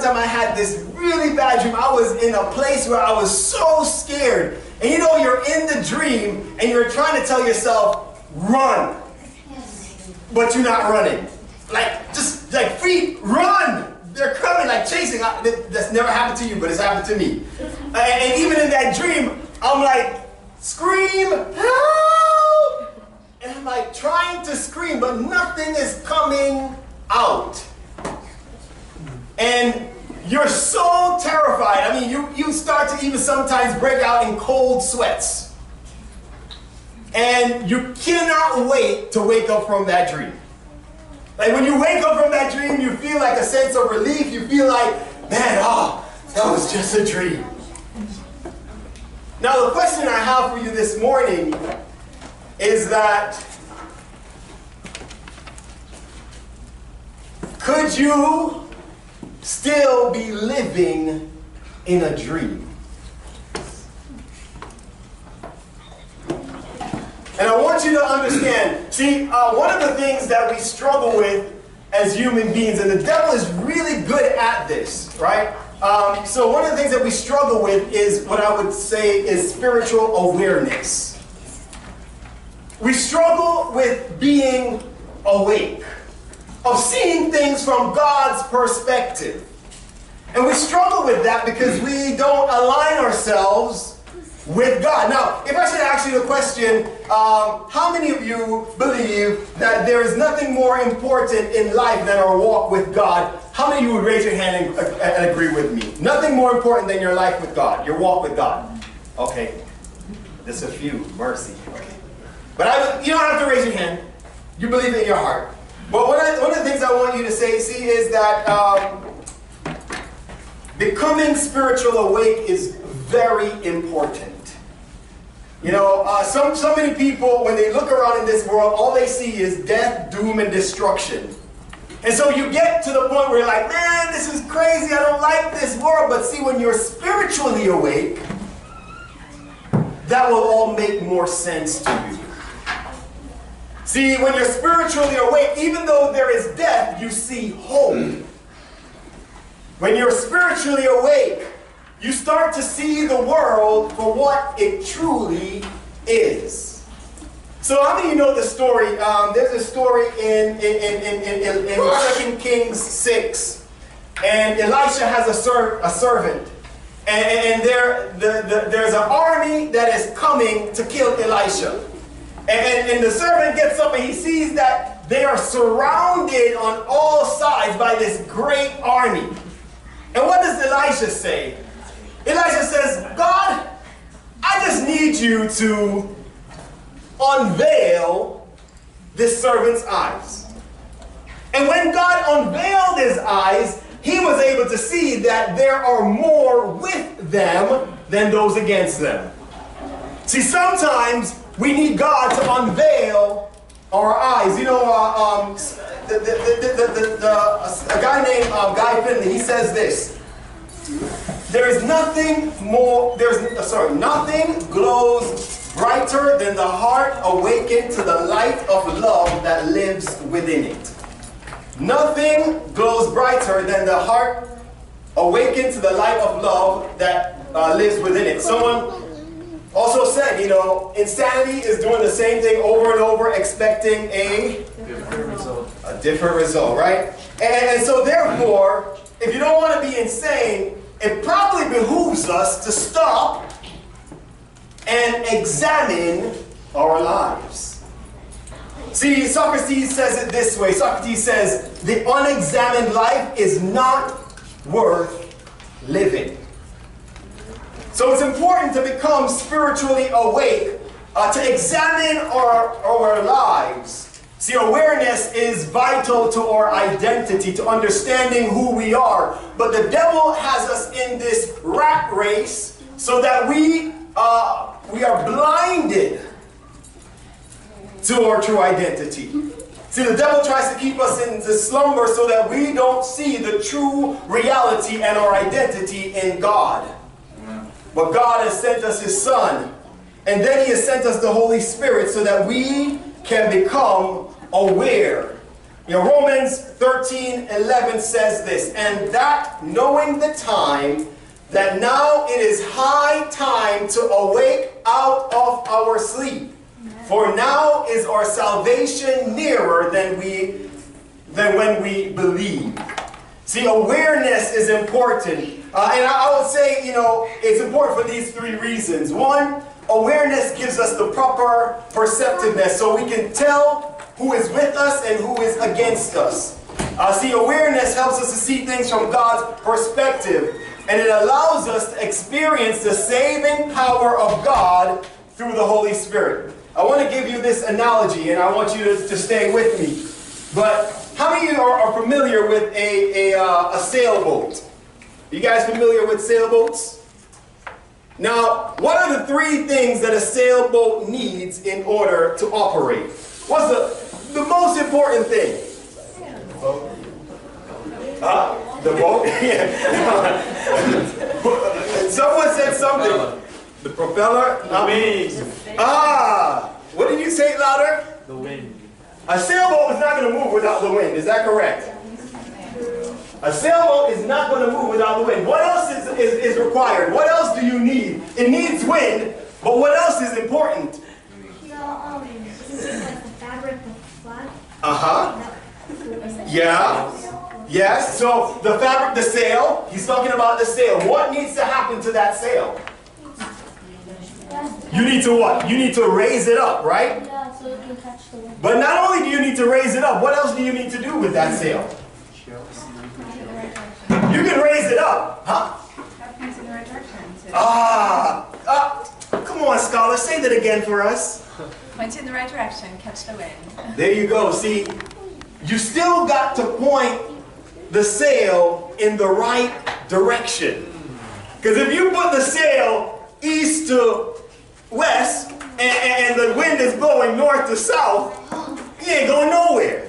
time I had this really bad dream. I was in a place where I was so scared. And you know, you're in the dream and you're trying to tell yourself, run. But you're not running. Like, just like, feet, run. They're coming, like chasing. That's never happened to you, but it's happened to me. And even in that dream, I'm like, scream, help! And I'm like trying to scream, but nothing is coming out. And you're so terrified. I mean, you start to even sometimes break out in cold sweats. And you cannot wait to wake up from that dream. Like when you wake up from that dream, you feel like a sense of relief. You feel like, man, oh, that was just a dream. Now the question I have for you this morning is that, could you still be living in a dream? And I want you to understand, see, one of the things that we struggle with as human beings, and the devil is really good at this, right? So one of the things that we struggle with is what I would say is spiritual awareness. We struggle with being awake, of seeing things from God's perspective. And we struggle with that because we don't align ourselves with God. Now, if I should ask you the question, how many of you believe that there is nothing more important in life than our walk with God? How many of you would raise your hand and agree with me? Nothing more important than your life with God, your walk with God. Okay, just a few, mercy. Okay. But you don't have to raise your hand. You believe it in your heart. But one of the things I want you to see is that becoming spiritual awake is very important. You know, so many people, when they look around in this world, all they see is death, doom, and destruction. And so you get to the point where you're like, man, this is crazy, I don't like this world. But see, when you're spiritually awake, that will all make more sense to you. See, when you're spiritually awake, even though there is death, you see hope. When you're spiritually awake, you start to see the world for what it truly is. So how many of you know the story? There's a story in 2 Kings 6. And Elisha has a servant. And there's an army that is coming to kill Elisha. And the servant gets up and he sees that they are surrounded on all sides by this great army. And what does Elisha say? Elisha says, God, I just need you to unveil this servant's eyes. And when God unveiled his eyes, he was able to see that there are more with them than those against them. See, sometimes we need God to unveil our eyes. You know, a guy named Guy Finley, he says this. Nothing glows brighter than the heart awakened to the light of love that lives within it. Nothing glows brighter than the heart awakened to the light of love that lives within it. Someone also said, you know, insanity is doing the same thing over and over, expecting a different result, right? And so therefore, if you don't want to be insane, it probably behooves us to stop and examine our lives. See, Socrates says it this way. Socrates says, the unexamined life is not worth living. So it's important to become spiritually awake, to examine our lives. See, awareness is vital to our identity, to understanding who we are. But the devil has us in this rat race so that we are blinded to our true identity. See, the devil tries to keep us in the slumber so that we don't see the true reality and our identity in God. But God has sent us his Son, and then he has sent us the Holy Spirit so that we can become aware Romans 13:11 says this, and that knowing the time, that now it is high time to awake out of our sleep. For now is our salvation nearer than when we believe. See, awareness is important. And I would say, it's important for these three reasons. One, awareness gives us the proper perceptiveness so we can tell who is with us and who is against us. See, awareness helps us to see things from God's perspective, and it allows us to experience the saving power of God through the Holy Spirit. I want to give you this analogy, and I want you to stay with me. But how many of you are familiar with a sailboat? You guys familiar with sailboats? Now, what are the three things that a sailboat needs in order to operate? What's the most important thing? The boat? Yeah. Someone said something. The propeller? The wings. What did you say louder? The wind. A sailboat is not going to move without the wind. Is that correct? A sailboat is not going to move without the wind. What else is required? What else do you need? It needs wind, but what else is important? Is it like the fabric of the flag? Yeah. Yes. So the fabric, the sail. He's talking about the sail. What needs to happen to that sail? You need to what? You need to raise it up, right? Yeah, so it can catch the wind. But not only do you need to raise it up, what else do you need to do with that sail? You can raise it up, huh? Point in the right direction. Come on, scholar, say that again for us. Point in the right direction, catch the wind. There you go. See, you still got to point the sail in the right direction. Because if you put the sail east to west and the wind is blowing north to south, you ain't going nowhere.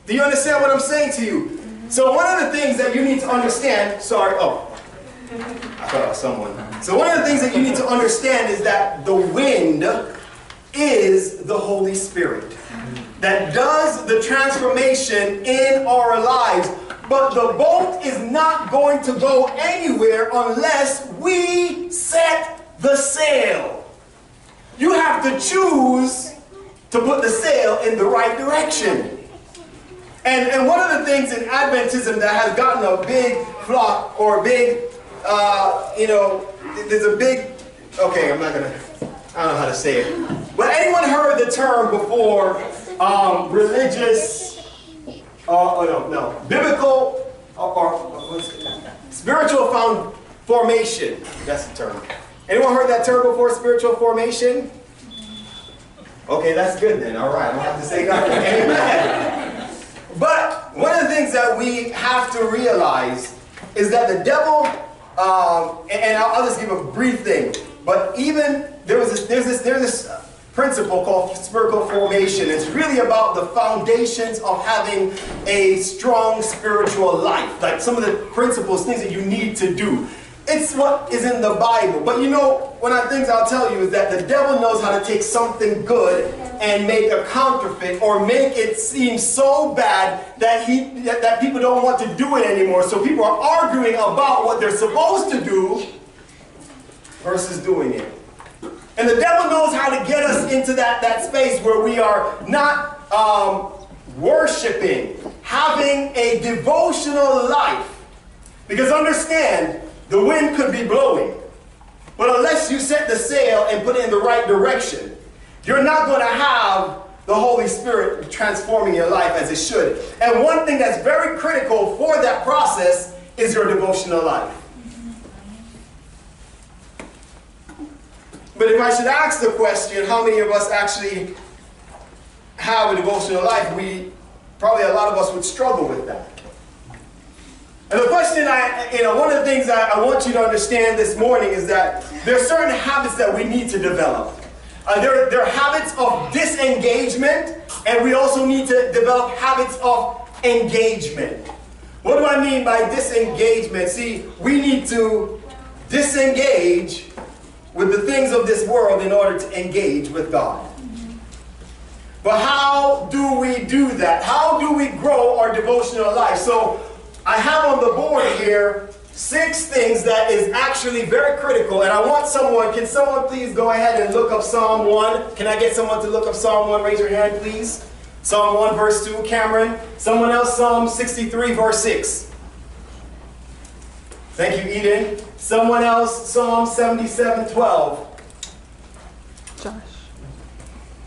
Do you understand what I'm saying to you? So one of the things that you need to understand, I thought it was someone. So one of the things that you need to understand is that the wind is the Holy Spirit that does the transformation in our lives. But the boat is not going to go anywhere unless we set the sail. You have to choose to put the sail in the right direction. And one of the things in Adventism that has gotten a big flock or a big, there's a big, okay, I don't know how to say it. But anyone heard the term before, religious, biblical, or spiritual formation? That's the term. Anyone heard that term before, spiritual formation? Okay, that's good then. All right, I don't have to say nothing. Amen. But one of the things that we have to realize is that the devil, and I'll just give a brief thing, but even there's this principle called spiritual formation. It's really about the foundations of having a strong spiritual life, like some of the principles, things that you need to do. It's what is in the Bible. But one of the things I'll tell you is that the devil knows how to take something good and make a counterfeit or make it seem so bad that people don't want to do it anymore. So people are arguing about what they're supposed to do versus doing it. And the devil knows how to get us into that space where we are not worshiping, having a devotional life. Because understand, the wind could be blowing, but unless you set the sail and put it in the right direction, you're not going to have the Holy Spirit transforming your life as it should. And one thing that's very critical for that process is your devotional life. But if I should ask the question, how many of us actually have a devotional life, probably a lot of us would struggle with that. And the question, one of the things I want you to understand this morning is that there are certain habits that we need to develop. There are habits of disengagement, and we also need to develop habits of engagement. What do I mean by disengagement? See, we need to disengage with the things of this world in order to engage with God. But how do we do that? How do we grow our devotional life? So I have on the board here 6 things that is actually very critical, and I want someone, can someone please go ahead and look up Psalm 1? Can I get someone to look up Psalm 1? Raise your hand, please. Psalm 1 verse 2, Cameron. Someone else, Psalm 63 verse 6. Thank you, Eden. Someone else, Psalm 77:12. Josh.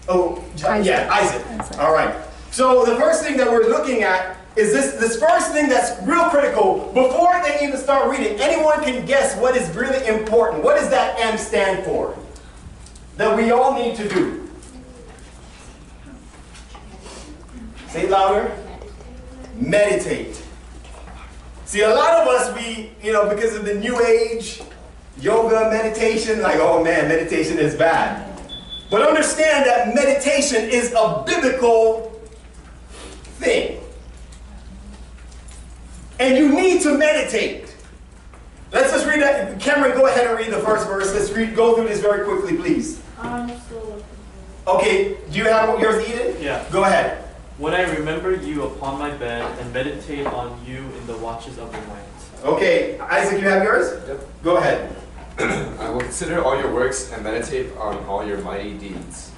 Oh, Isaac. yeah, Isaac. Isaac. All right. So the first thing that we're looking at is this first thing that's real critical. Before they even start reading, anyone can guess what is really important. What does that M stand for? That we all need to do. Say it louder. Meditate. See, a lot of us, because of the new age, yoga, meditation, like, oh man, meditation is bad. But understand that meditation is a biblical thing. And you need to meditate. Let's just read that. Cameron, go ahead and read the first verse. Let's go through this very quickly, please. Okay, do you have yours, Eden? Yeah. Go ahead. When I remember you upon my bed and meditate on you in the watches of the night. Okay, Isaac, you have yours? Yep. Go ahead. I will consider all your works and meditate on all your mighty deeds.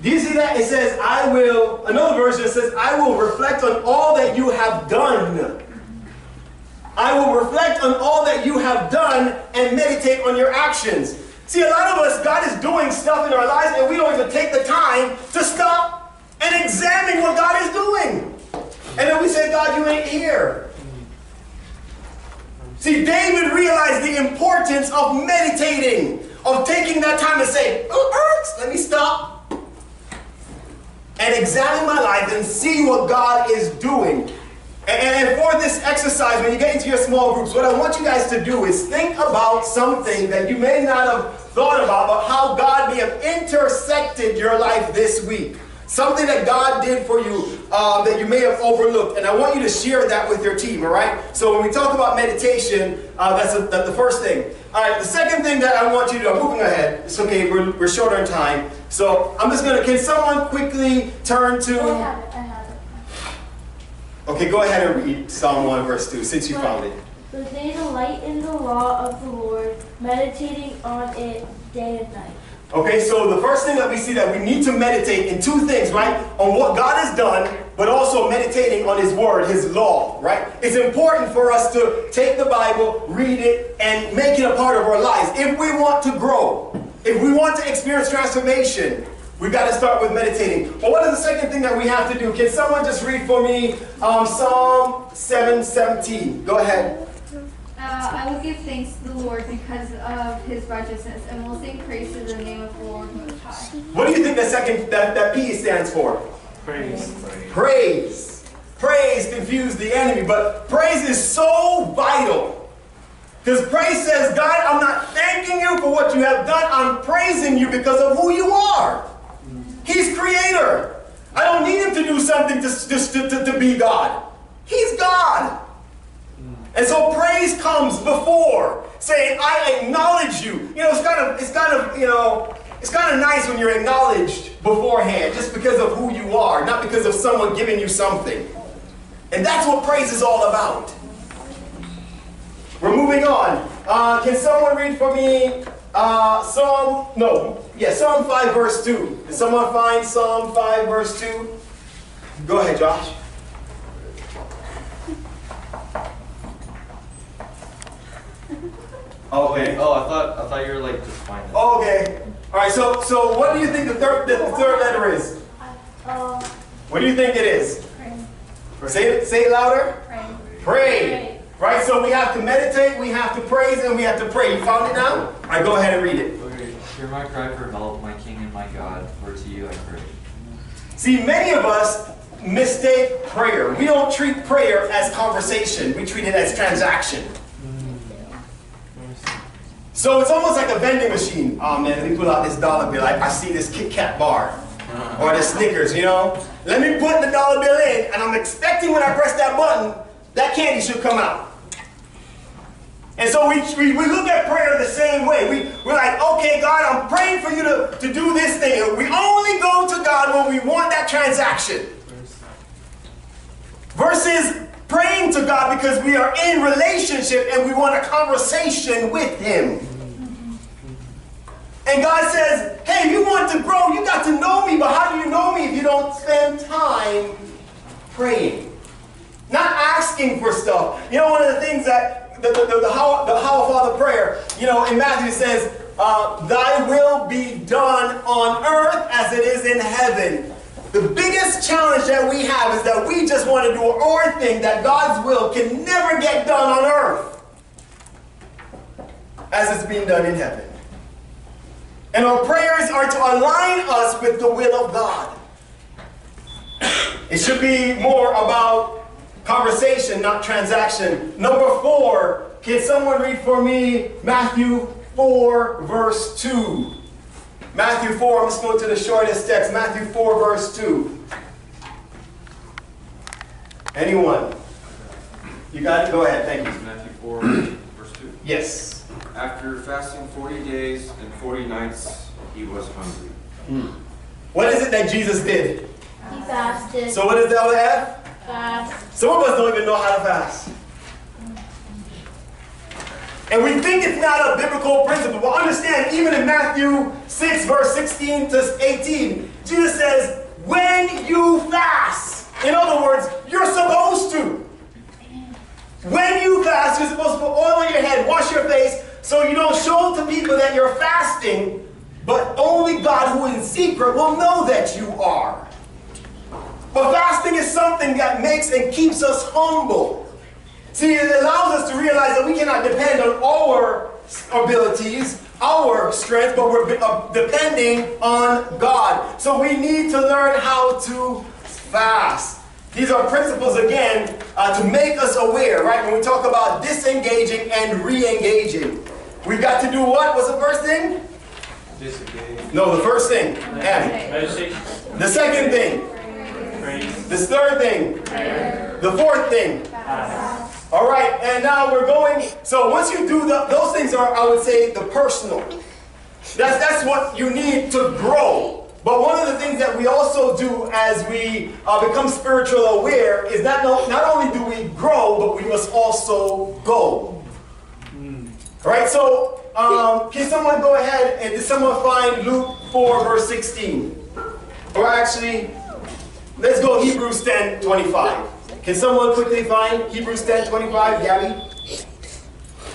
Do you see that? It says, another version says, I will reflect on all that you have done. I will reflect on all that you have done and meditate on your actions. See, a lot of us, God is doing stuff in our lives and we don't even take the time to stop and examine what God is doing. And then we say, God, you ain't here. See, David realized the importance of meditating, of taking that time to say, oh, let me stop and examine my life and see what God is doing. And for this exercise, when you get into your small groups, what I want you guys to do is think about something that you may not have thought about, but how God may have intersected your life this week. Something that God did for you that you may have overlooked. And I want you to share that with your team, all right? So when we talk about meditation, that's the first thing. All right, the second thing that I want you to do, I'm moving ahead. It's okay, we're short on time. So I'm just going to, can someone quickly turn to... I have it. Okay, go ahead and read Psalm 1 verse 2, since you found it. But they delight in the law of the Lord, meditating on it day and night. Okay, so the first thing that we see that we need to meditate in 2 things, right? On what God has done, but also meditating on His Word, His law, right? It's important for us to take the Bible, read it, and make it a part of our lives. If we want to grow, if we want to experience transformation, we've got to start with meditating. But what is the second thing that we have to do? Can someone just read for me Psalm 7:17? Go ahead. I will give thanks to the Lord because of His righteousness, and will sing praise to the name of the Lord Most High. What do you think that P stands for? Praise. Praise. Praise confused the enemy, but praise is so vital. Because praise says, God, I'm not thanking you for what you have done. I'm praising you because of who you are. He's creator. I don't need him to do something to be God. He's God. And so praise comes before saying, I acknowledge you. You know, it's kind of nice when you're acknowledged beforehand, just because of who you are, not because of someone giving you something. And that's what praise is all about. We're moving on. Can someone read for me Psalm 5 verse 2. Did someone find Psalm 5 verse 2? Go ahead, Josh. Okay. Oh, I thought you were like just finding it. Okay. All right. So what do you think the third letter is? What do you think it is? Pray. Say it louder. Pray. Pray. Right. So we have to meditate, we have to praise, and we have to pray. You found it now? All right. Go ahead and read it. Okay. Hear my cry for help, my King and my God, for to you I pray. See, many of us mistake prayer. We don't treat prayer as conversation. We treat it as transaction. So it's almost like a vending machine. Oh man, let me pull out this dollar bill. I see this Kit Kat bar or this Snickers, you know. Let me put the dollar bill in, and I'm expecting when I press that button, that candy should come out. And so we look at prayer the same way. We're like, okay, God, I'm praying for you to do this thing. And we only go to God when we want that transaction. Versus praying to God because we are in relationship and we want a conversation with Him. And God says, hey, you want to grow, you got to know me, but how do you know me if you don't spend time praying? Not asking for stuff. You know, one of the things that the how Father prayer, you know, in Matthew it says, thy will be done on earth as it is in heaven. The biggest challenge that we have is that we just want to do our thing, that God's will can never get done on earth as it's being done in heaven. And our prayers are to align us with the will of God. It should be more about conversation, not transaction. Number 4, can someone read for me Matthew 4, verse 2? Matthew 4, I'm just going to the shortest text. Matthew 4, verse 2. Anyone? You got it? Go ahead, thank you. Matthew 4, verse 2. Yes. After fasting 40 days and 40 nights, he was hungry. What is it that Jesus did? He fasted. So what is the other F? Fast. Some of us don't even know how to fast. And we think it's not a biblical principle. But understand, even in Matthew 6, verse 16 to 18, Jesus says, when you fast, in other words, you're supposed to. When you fast, you're supposed to put oil on your head, wash your face, so you don't show to people that you're fasting, but only God who is in secret will know that you are. But fasting is something that makes and keeps us humble. See, it allows us to realize that we cannot depend on our abilities, our strength, but we're depending on God. So we need to learn how to fast. These are principles, again, to make us aware, right? When we talk about disengaging and re-engaging. We got to do what? What's the first thing? Disengage. No, the first thing. Meditation. The second thing. Praise. The third thing. The fourth thing. Fast. All right, and now we're going. So once you do those things are, I would say, the personal. That's what you need to grow. But one of the things that we also do as we become spiritual aware is that not only do we grow, but we must also go. All right, so can someone go ahead and did someone find Luke 4, verse 16? Or actually, let's go Hebrews 10, 25. Can someone quickly find Hebrews 10, 25? Gabby?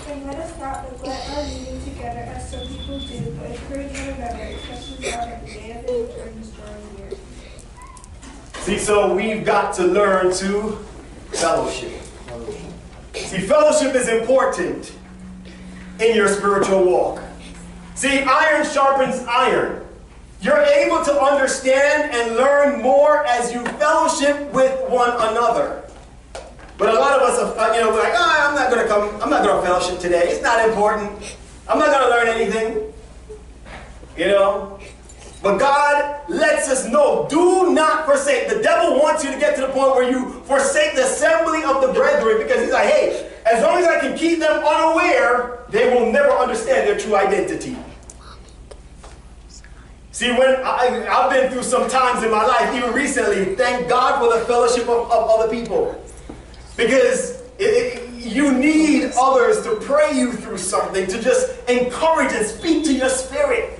And let us not neglect our meeting together as some people do, but encourage one another, especially now that the day of the Lord is drawing near. See, so we've got to learn to fellowship. See, fellowship is important in your spiritual walk. See, iron sharpens iron. You're able to understand and learn more as you fellowship with one another. But a lot of us are, we're like, I'm not going to come, I'm not going to fellowship today. It's not important. I'm not going to learn anything. But God lets us know, do not forsake. The devil wants you to get to the point where you forsake the assembly of the brethren, because he's like, hey, as long as I can keep them unaware, they will never understand their true identity. See, when I've been through some times in my life, even recently, thank God for the fellowship of other people. Because you need others to pray you through something, to just encourage and speak to your spirit.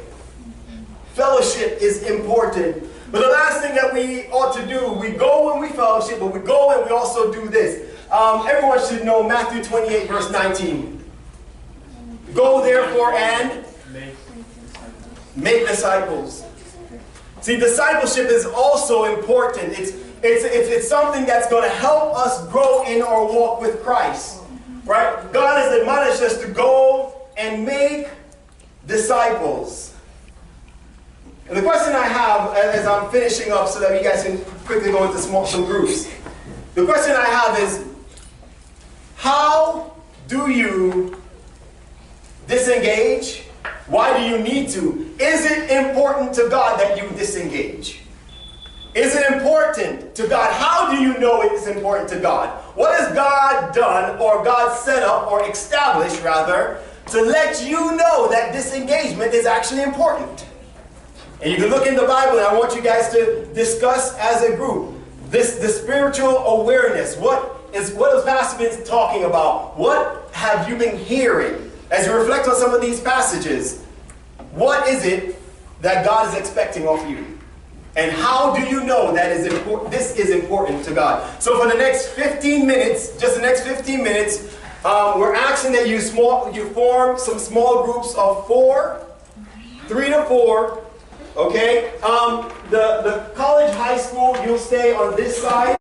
Fellowship is important. But the last thing that we ought to do, we go when we fellowship, but we go and we also do this. Everyone should know Matthew 28, verse 19. Go therefore and make disciples. See, discipleship is also important. It's something that's going to help us grow in our walk with Christ. Right? God has admonished us to go and make disciples. And the question I have, as I'm finishing up so that you guys can quickly go into some groups. The question I have is, how do you disengage? Why do you need to? Is it important to God that you disengage? Is it important to God? How do you know it is important to God? What has God done, or God set up, or established rather, to let you know that this engagement is actually important? And you can look in the Bible, and I want you guys to discuss as a group the spiritual awareness. What is Pastor Vince talking about? What have you been hearing as you reflect on some of these passages? What is it that God is expecting of you? And how do you know that this is important to God? So for the next 15 minutes, just the next 15 minutes, we're asking that you form some small groups of 3 to 4. Okay? The college, high school, you'll stay on this side.